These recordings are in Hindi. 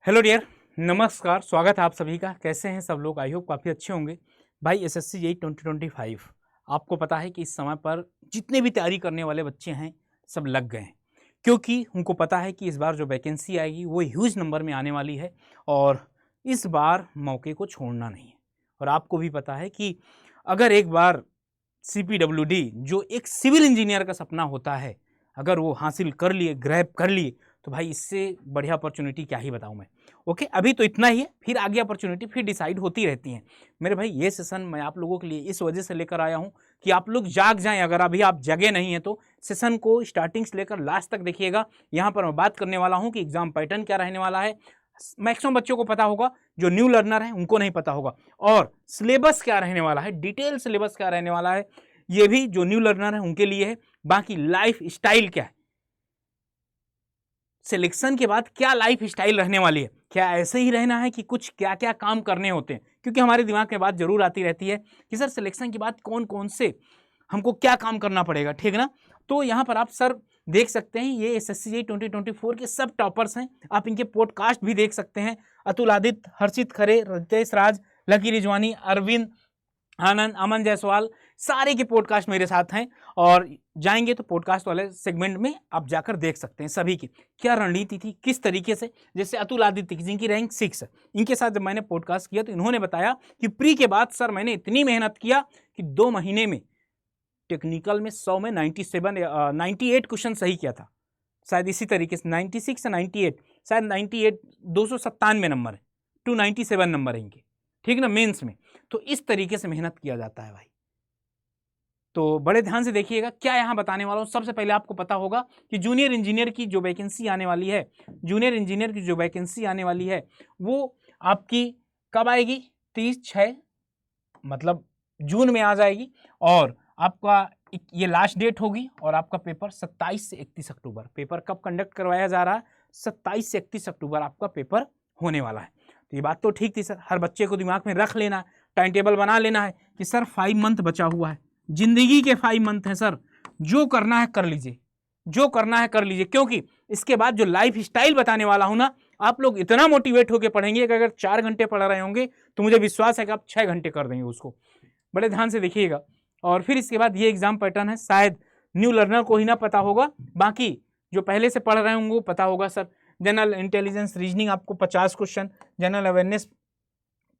हेलो डियर, नमस्कार। स्वागत है आप सभी का। कैसे हैं सब लोग? आई होप काफ़ी अच्छे होंगे। भाई एसएससी जेईई 2025 आपको पता है कि इस समय पर जितने भी तैयारी करने वाले बच्चे हैं सब लग गए हैं, क्योंकि उनको पता है कि इस बार जो वैकेंसी आएगी वो ह्यूज नंबर में आने वाली है और इस बार मौके को छोड़ना नहीं है। और आपको भी पता है कि अगर एक बार सीपीडब्ल्यूडी जो एक सिविल इंजीनियर का सपना होता है, अगर वो हासिल कर लिए, ग्रैब कर लिए, तो भाई इससे बढ़िया अपॉर्चुनिटी क्या ही बताऊं मैं। ओके, अभी तो इतना ही है, फिर आगे अपॉर्चुनिटी फिर डिसाइड होती रहती हैं। मेरे भाई ये सेशन मैं आप लोगों के लिए इस वजह से लेकर आया हूं कि आप लोग जाग जाएं। अगर अभी आप जगे नहीं हैं तो सेशन को स्टार्टिंग से लेकर लास्ट तक देखिएगा। यहाँ पर मैं बात करने वाला हूँ कि एग्जाम पैटर्न क्या रहने वाला है। मैक्सिमम बच्चों को पता होगा, जो न्यू लर्नर है उनको नहीं पता होगा। और सिलेबस क्या रहने वाला है, डिटेल सिलेबस क्या रहने वाला है, ये भी जो न्यू लर्नर है उनके लिए है। बाकी लाइफ स्टाइल क्या है, सिलेक्शन के बाद क्या लाइफ स्टाइल रहने वाली है, क्या ऐसे ही रहना है कि कुछ क्या क्या काम करने होते हैं, क्योंकि हमारे दिमाग में बात जरूर आती रहती है कि सर सिलेक्शन के बाद कौन कौन से हमको क्या काम करना पड़ेगा, ठीक है ना। तो यहाँ पर आप सर देख सकते हैं, ये एसएससी जेईई 2024 के सब टॉपर्स हैं। आप इनके पॉडकास्ट भी देख सकते हैं। अतुल आदित्य, हर्षित खरे, रितेश राज, लकी रिजवानी, अरविंद, आनंद, अमन जायसवाल, सारे के पॉडकास्ट मेरे साथ हैं। और जाएंगे तो पॉडकास्ट वाले सेगमेंट में आप जाकर देख सकते हैं सभी की क्या रणनीति थी, किस तरीके से। जैसे अतुल आदित्य जिनकी रैंक 6 है, इनके साथ जब मैंने पॉडकास्ट किया तो इन्होंने बताया कि प्री के बाद सर मैंने इतनी मेहनत किया कि 2 महीने में टेक्निकल में 100 में 98 क्वेश्चन सही किया था। शायद इसी तरीके से 96 या 98, शायद 98, 297 नंबर है, 297 नंबर है इनके, ठीक ना, मेंस में। तो इस तरीके से मेहनत किया जाता है भाई। तो बड़े ध्यान से देखिएगा क्या यहाँ बताने वाला हूँ। सबसे पहले आपको पता होगा कि जूनियर इंजीनियर की जो वैकेंसी आने वाली है, जूनियर इंजीनियर की जो वैकेंसी आने वाली है वो आपकी कब आएगी? 30/6, मतलब जून में आ जाएगी। और आपका ये लास्ट डेट होगी और आपका पेपर 27 से 31 अक्टूबर। पेपर कब कंडक्ट करवाया जा रहा है? 27 से 31 अक्टूबर आपका पेपर होने वाला है। तो ये बात तो ठीक थी सर, हर बच्चे को दिमाग में रख लेना है, टाइम टेबल बना लेना है कि सर 5 मंथ बचा हुआ है, जिंदगी के 5 मंथ हैं सर, जो करना है कर लीजिए, जो करना है कर लीजिए। क्योंकि इसके बाद जो लाइफ स्टाइल बताने वाला हूं ना, आप लोग इतना मोटिवेट होकर पढ़ेंगे कि अगर 4 घंटे पढ़ रहे होंगे तो मुझे विश्वास है कि आप 6 घंटे कर देंगे उसको। बड़े ध्यान से देखिएगा। और फिर इसके बाद ये एग्जाम पैटर्न है, शायद न्यू लर्नर को ही ना पता होगा, बाकी जो पहले से पढ़ रहे होंगे वो पता होगा सर। जनरल इंटेलिजेंस, रीजनिंग आपको 50 क्वेश्चन, जनरल अवेयरनेस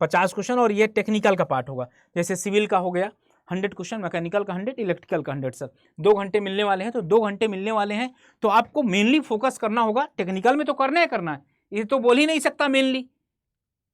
50 क्वेश्चन, और ये टेक्निकल का पार्ट होगा। जैसे सिविल का हो गया 100 क्वेश्चन, मैकेनिकल का 100, इलेक्ट्रिकल का 100 सर। 2 घंटे मिलने वाले हैं, तो 2 घंटे मिलने वाले हैं तो आपको मेनली फोकस करना होगा। टेक्निकल में तो करना है, ये तो बोल ही नहीं सकता मेनली,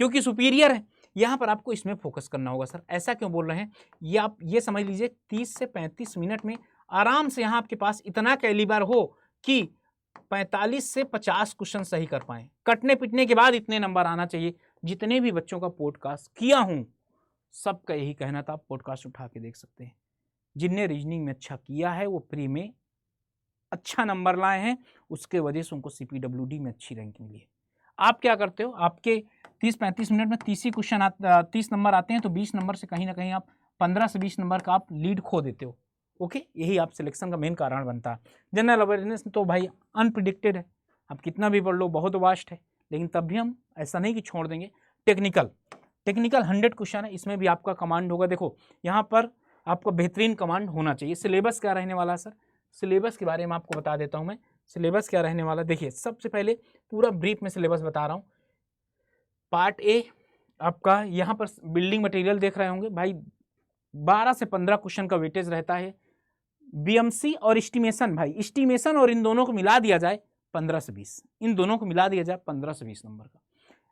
क्योंकि सुपीरियर है। यहाँ पर आपको इसमें फोकस करना होगा सर। ऐसा क्यों बोल रहे हैं, ये आप ये समझ लीजिए 30 से 35 मिनट में आराम से यहाँ आपके पास इतना कैलिबर हो कि 45 से 50 क्वेश्चन सही कर पाए। कटने पिटने के बाद इतने नंबर आना चाहिए। जितने भी बच्चों का पॉडकास्ट किया हूं सबका यही कहना था, आप पॉडकास्ट उठा के देख सकते हैं। जिनने रीजनिंग में अच्छा किया है वो प्री में अच्छा नंबर लाए हैं, उसके वजह से उनको सीपीडब्ल्यूडी में अच्छी रैंक मिली है। आप क्या करते हो, आपके 30-35 मिनट में 30 ही क्वेश्चन 30 नंबर आते हैं, तो 20 नंबर से कहीं ना कहीं आप 15 से 20 नंबर का आप लीड खो देते हो। ओके, यही आप सिलेक्शन का मेन कारण बनता है। जनरल अवेयरनेस तो भाई अनप्रिडिक्टेड है, आप कितना भी पढ़ लो, बहुत वास्ट है, लेकिन तब भी हम ऐसा नहीं कि छोड़ देंगे। टेक्निकल 100 क्वेश्चन है, इसमें भी आपका कमांड होगा। देखो यहाँ पर आपका बेहतरीन कमांड होना चाहिए। सिलेबस क्या रहने वाला है सर, सिलेबस के बारे में आपको बता देता हूँ मैं। सिलेबस क्या रहने वाला, देखिए सबसे पहले पूरा ब्रीफ में सिलेबस बता रहा हूँ। पार्ट ए आपका यहाँ पर बिल्डिंग मटेरियल देख रहे होंगे भाई, 12 से 15 क्वेश्चन का वेटेज रहता है। बीएमसी और एस्टिमेशन, भाई एस्टिमेशन और इन दोनों को मिला दिया जाए 15 से 20, इन दोनों को मिला दिया जाए 15 से 20 नंबर का।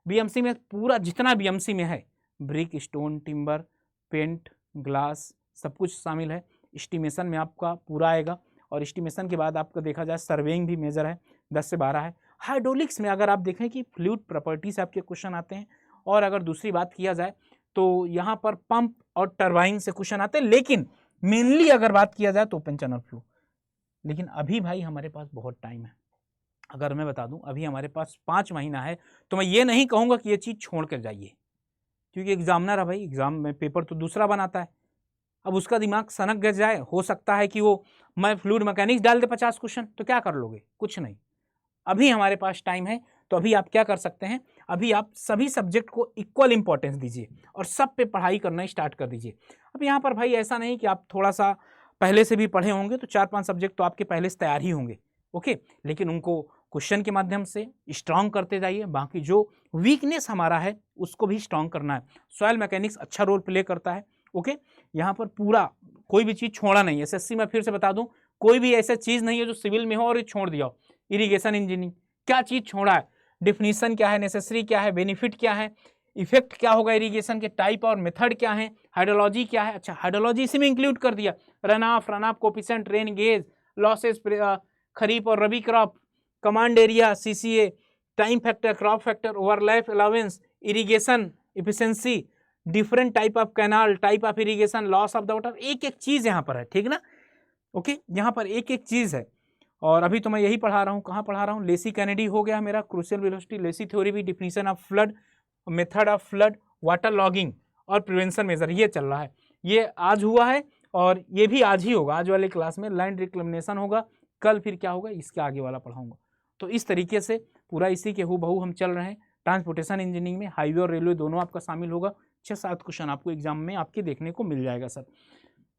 बीएमसी में पूरा जितना बीएमसी में है, brick, stone, timber, paint, glass, सब कुछ शामिल है। एस्टिमेशन में आपका पूरा आएगा। और एस्टिमेशन के बाद आपका देखा जाए सर्वेइंग भी मेजर है, 10 से 12 है। हाइड्रोलिक्स में अगर आप देखें कि फ्लूइड प्रॉपर्टी से आपके क्वेश्चन आते हैं। और अगर दूसरी बात किया जाए तो यहाँ पर पंप और टरबाइन से क्वेश्चन आते हैं, लेकिन मेनली अगर बात किया जाए तो ओपन चैनल फ्लो। लेकिन अभी भाई हमारे पास बहुत टाइम है। अगर मैं बता दूं अभी हमारे पास 5 महीना है, तो मैं ये नहीं कहूँगा कि ये चीज़ छोड़ कर जाइए, क्योंकि एग्जामिनर है भाई, एग्जाम में पेपर तो दूसरा बनाता है। अब उसका दिमाग सनक गज जाए, हो सकता है कि वो मैं फ्लूइड मैकेनिक्स डाल दे 50 क्वेश्चन, तो क्या कर लोगे? कुछ नहीं। अभी हमारे पास टाइम है, तो अभी आप क्या कर सकते हैं, अभी आप सभी सब्जेक्ट को इक्वल इंपॉर्टेंस दीजिए और सब पे पढ़ाई करना स्टार्ट कर दीजिए। अब यहाँ पर भाई ऐसा नहीं कि आप थोड़ा सा पहले से भी पढ़े होंगे तो 4-5 सब्जेक्ट तो आपके पहले से तैयार ही होंगे, ओके, लेकिन उनको क्वेश्चन के माध्यम से स्ट्रांग करते जाइए। बाकी जो वीकनेस हमारा है उसको भी स्ट्रांग करना है। सॉइल मैकेनिक्स अच्छा रोल प्ले करता है, ओके, यहाँ पर पूरा कोई भी चीज़ छोड़ा नहीं है। एसएससी में फिर से बता दूं, कोई भी ऐसा चीज़ नहीं है जो सिविल में हो और ये छोड़ दिया हो। इरिगेशन इंजीनियरिंग क्या चीज़ छोड़ा है, डिफिनीशन क्या है, नेसेसरी क्या है, बेनिफिट क्या है, इफेक्ट क्या होगा इरिगेशन के, टाइप और मेथड क्या है, हाइड्रोलॉजी क्या है, अच्छा हाइड्रोलॉजी इसी में इंक्लूड कर दिया, run off coefficient, rain gauge, losses kharif और rabi crop, command area, CCA, time factor, crop factor, overlap allowance, irrigation efficiency, different type of canal, type of irrigation, loss of the water, एक एक चीज यहाँ पर है, ठीक ना, ओके, यहाँ पर एक एक चीज है। और अभी तो मैं यही पढ़ा रहा हूँ, कहाँ पढ़ा रहा हूँ, लेसी कैनेडी हो गया मेरा, क्रूशियल वेलोसिटी, लेसी थ्योरी भी, definition of flood, method of flood, water logging और प्रिवेंशन मेजर, ये चल रहा है, ये आज हुआ है और ये भी आज ही होगा, आज वाले क्लास में लैंड रिक्लेमिनेशन होगा, कल फिर क्या होगा इसके आगे वाला पढ़ाऊंगा। तो इस तरीके से पूरा इसी के हूबहू हम चल रहे हैं। ट्रांसपोर्टेशन इंजीनियरिंग में हाईवे और रेलवे दोनों आपका शामिल होगा। 6-7 क्वेश्चन आपको एग्जाम में आपके देखने को मिल जाएगा सर।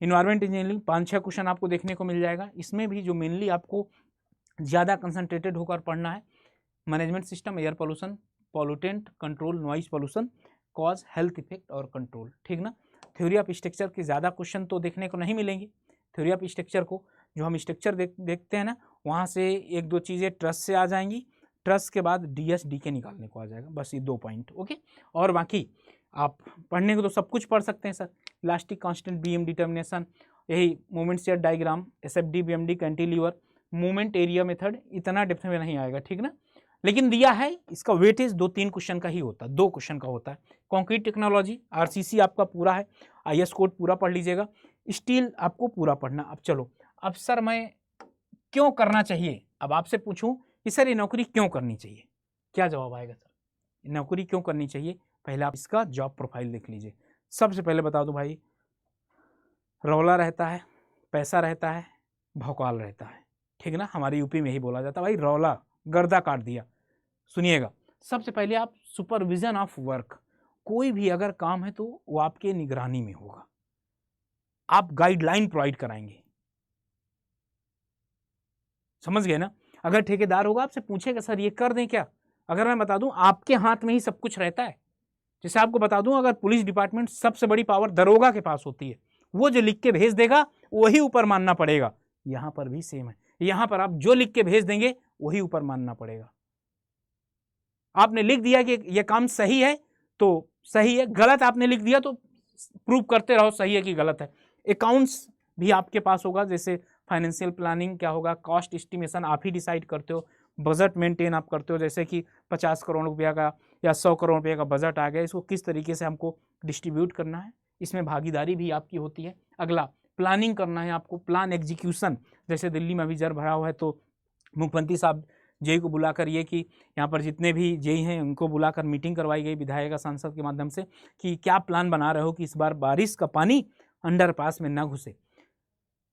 इन्वायरमेंट इंजीनियरिंग 5-6 क्वेश्चन आपको देखने को मिल जाएगा। इसमें भी जो मेनली आपको ज़्यादा कंसंट्रेटेड होकर पढ़ना है, management system, air pollution, pollutant control, noise pollution, cause, health effect और कंट्रोल, ठीक ना। थ्योरी ऑफ स्ट्रक्चर के ज़्यादा क्वेश्चन तो देखने को नहीं मिलेंगे। थ्योरी ऑफ स्ट्रक्चर को जो हम स्ट्रक्चर देखते हैं ना, वहाँ से 1-2 चीज़ें ट्रस्ट से आ जाएंगी, ट्रस्ट के बाद डीएस डीके निकालने को आ जाएगा, बस ये 2 पॉइंट, ओके। और बाकी आप पढ़ने को तो सब कुछ पढ़ सकते हैं sir, elastic constant, BM determination, यही movement share diagram, SFD, BMD, cantilever, movement area method, इतना डेप्थ में नहीं आएगा, ठीक ना, लेकिन दिया है इसका वेटेज 2-3 क्वेश्चन का ही होता है, 2 क्वेश्चन का होता है। कंक्रीट टेक्नोलॉजी, आरसीसी आपका पूरा है, आईएस कोड पूरा पढ़ लीजिएगा, स्टील आपको पूरा पढ़ना। अब चलो, अब सर मैं क्यों करना चाहिए, अब आपसे पूछूं कि सर ये नौकरी क्यों करनी चाहिए, क्या जवाब आएगा सर, नौकरी क्यों करनी चाहिए? पहले आप इसका जॉब प्रोफाइल देख लीजिए। सबसे पहले बता दो भाई, रौला रहता है, पैसा रहता है, भौकाल रहता है, ठीक ना, हमारे यूपी में ही बोला जाता है भाई रौला गर्दा काट दिया। सुनिएगा, सबसे पहले आप सुपरविजन ऑफ वर्क, कोई भी अगर काम है तो वो आपके निगरानी में होगा, आप गाइडलाइन प्रोवाइड कराएंगे, समझ गए ना। अगर ठेकेदार होगा आपसे पूछेगा सर ये कर दें क्या, अगर मैं बता दूं आपके हाथ में ही सब कुछ रहता है। जैसे आपको बता दूं, अगर पुलिस डिपार्टमेंट सबसे बड़ी पावर दरोगा के पास होती है, वो जो लिख के भेज देगा वही ऊपर मानना पड़ेगा। यहां पर भी सेम है, यहां पर आप जो लिख के भेज देंगे वही ऊपर मानना पड़ेगा। आपने लिख दिया कि यह काम सही है तो सही है, गलत आपने लिख दिया तो प्रूव करते रहो सही है कि गलत है। अकाउंट्स भी आपके पास होगा, जैसे फाइनेंशियल प्लानिंग क्या होगा, कॉस्ट एस्टिमेशन आप ही डिसाइड करते हो, बजट मेंटेन आप करते हो, जैसे कि 50 करोड़ रुपया का या 100 करोड़ रुपये का बजट आ गया, इसको किस तरीके से हमको डिस्ट्रीब्यूट करना है, इसमें भागीदारी भी आपकी होती है। अगला प्लानिंग करना है आपको, प्लान एग्जीक्यूशन, जैसे दिल्ली में अभी जर भरा हुआ है तो मुख्यमंत्री साहब जेई को बुलाकर ये कि यहाँ पर जितने भी जेई हैं उनको बुलाकर मीटिंग करवाई गई विधायक सांसद के माध्यम से कि क्या प्लान बना रहे हो कि इस बार बारिश का पानी अंडरपास में ना घुसे।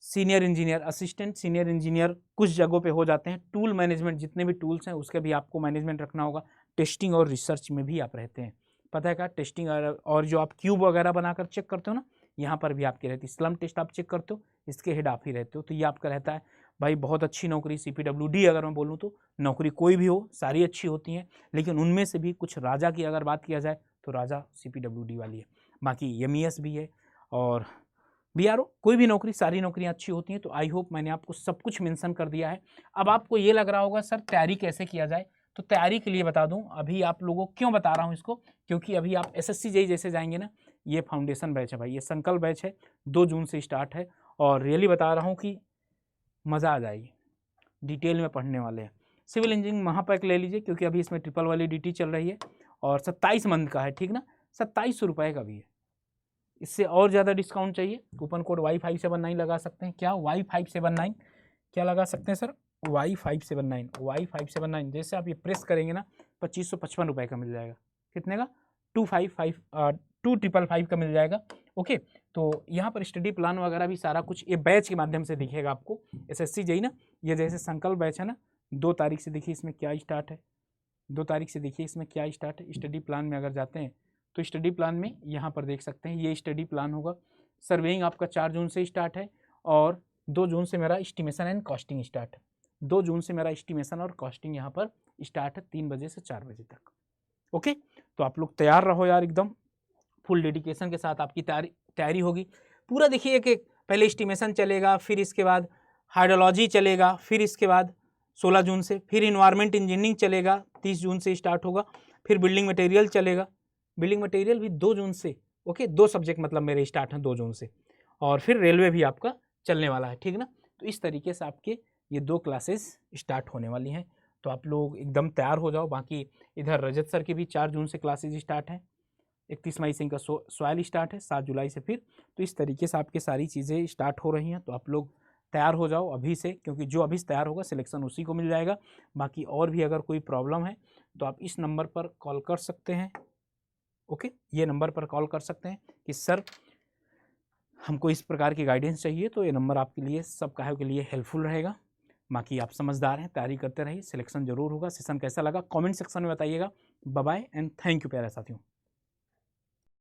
Senior engineer, assistant senior engineer कुछ जगहों पे हो जाते हैं। टूल मैनेजमेंट, जितने भी टूल्स हैं उसके भी आपको मैनेजमेंट रखना होगा। टेस्टिंग और रिसर्च में भी आप रहते हैं, पता है क्या, टेस्टिंग और जो आप क्यूब वगैरह बनाकर चेक करते हो ना, यहाँ पर भी आपकी रहती है। स्लम टेस्ट आप चेक करते हो, इसके हेड आप ही रहते हो, तो ये आपका रहता है भाई। बहुत अच्छी नौकरी, CPWD अगर मैं बोलूँ तो नौकरी कोई भी हो सारी अच्छी होती हैं, लेकिन उनमें से भी कुछ राजा की अगर बात किया जाए तो राजा CPWD वाली है। बाकी MES भी है और BRO, कोई भी नौकरी, सारी नौकरियां अच्छी होती हैं। तो आई होप मैंने आपको सब कुछ मेंशन कर दिया है। अब आपको ये लग रहा होगा सर तैयारी कैसे किया जाए, तो तैयारी के लिए बता दूं, अभी आप लोगों को क्यों बता रहा हूं इसको, क्योंकि अभी आप SSC JEE जैसे जाएंगे ना, ये फाउंडेशन बैच है भाई, ये संकल्प बैच है, 2 जून से स्टार्ट है और रियली बता रहा हूँ कि मज़ा आ जाएगी, डिटेल में पढ़ने वाले हैं। सिविल इंजीनियरिंग महापैक ले लीजिए, क्योंकि अभी इसमें ट्रिपल वाली DT चल रही है और 27 मंथ का है, ठीक ना, 2700 रुपये का भी है। इससे और ज़्यादा डिस्काउंट चाहिए, कूपन कोड Y579 लगा सकते हैं। क्या Y579 क्या लगा सकते हैं सर, Y579 जैसे आप ये प्रेस करेंगे ना 2555 रुपये का मिल जाएगा। कितने का, 2555 का मिल जाएगा। ओके, तो यहाँ पर स्टडी प्लान वगैरह भी सारा कुछ ये बैच के माध्यम से दिखेगा आपको। SSC JEE ना, ये जैसे संकल्प बैच है ना, 2 तारीख से देखिए इसमें क्या स्टार्ट है, 2 तारीख से देखिए इसमें क्या स्टार्ट है। स्टडी प्लान में अगर जाते हैं तो स्टडी प्लान में यहाँ पर देख सकते हैं ये स्टडी प्लान होगा। सर्वेइंग आपका 4 जून से स्टार्ट है और 2 जून से मेरा एस्टिमेशन एंड कॉस्टिंग स्टार्ट है। 2 जून से मेरा एस्टिमेशन और कॉस्टिंग यहाँ पर स्टार्ट है 3 बजे से 4 बजे तक। ओके, तो आप लोग तैयार रहो यार, एकदम फुल डेडिकेशन के साथ आपकी तैयारी होगी पूरा। देखिए एक पहले एस्टिमेशन चलेगा, फिर इसके बाद हाइड्रोलॉजी चलेगा, फिर इसके बाद 16 जून से फिर इन्वायरमेंट इंजीनियरिंग चलेगा, 30 जून से स्टार्ट होगा, फिर बिल्डिंग मटेरियल चलेगा, बिल्डिंग मटेरियल भी 2 जून से। ओके, 2 सब्जेक्ट मतलब मेरे स्टार्ट हैं 2 जून से, और फिर रेलवे भी आपका चलने वाला है, ठीक ना। तो इस तरीके से आपके ये 2 क्लासेस स्टार्ट होने वाली हैं, तो आप लोग एकदम तैयार हो जाओ। बाकी इधर रजत सर की भी 4 जून से क्लासेज स्टार्ट हैं, 31 मई से इनका सॉइल स्टार्ट है, 7 जुलाई से फिर। तो इस तरीके से आपके सारी चीज़ें स्टार्ट हो रही हैं, तो आप लोग तैयार हो जाओ अभी से, क्योंकि जो अभी से तैयार होगा सिलेक्शन उसी को मिल जाएगा। बाकी और भी अगर कोई प्रॉब्लम है तो आप इस नंबर पर कॉल कर सकते हैं। ओके, ये नंबर पर कॉल कर सकते हैं कि सर हमको इस प्रकार की गाइडेंस चाहिए, तो ये नंबर आपके लिए सब काहे के लिए हेल्पफुल रहेगा। बाकी आप समझदार हैं, तैयारी करते रहिए, सिलेक्शन जरूर होगा। सेशन कैसा लगा कमेंट सेक्शन में बताइएगा। Bye bye and thank you प्यारे साथियों।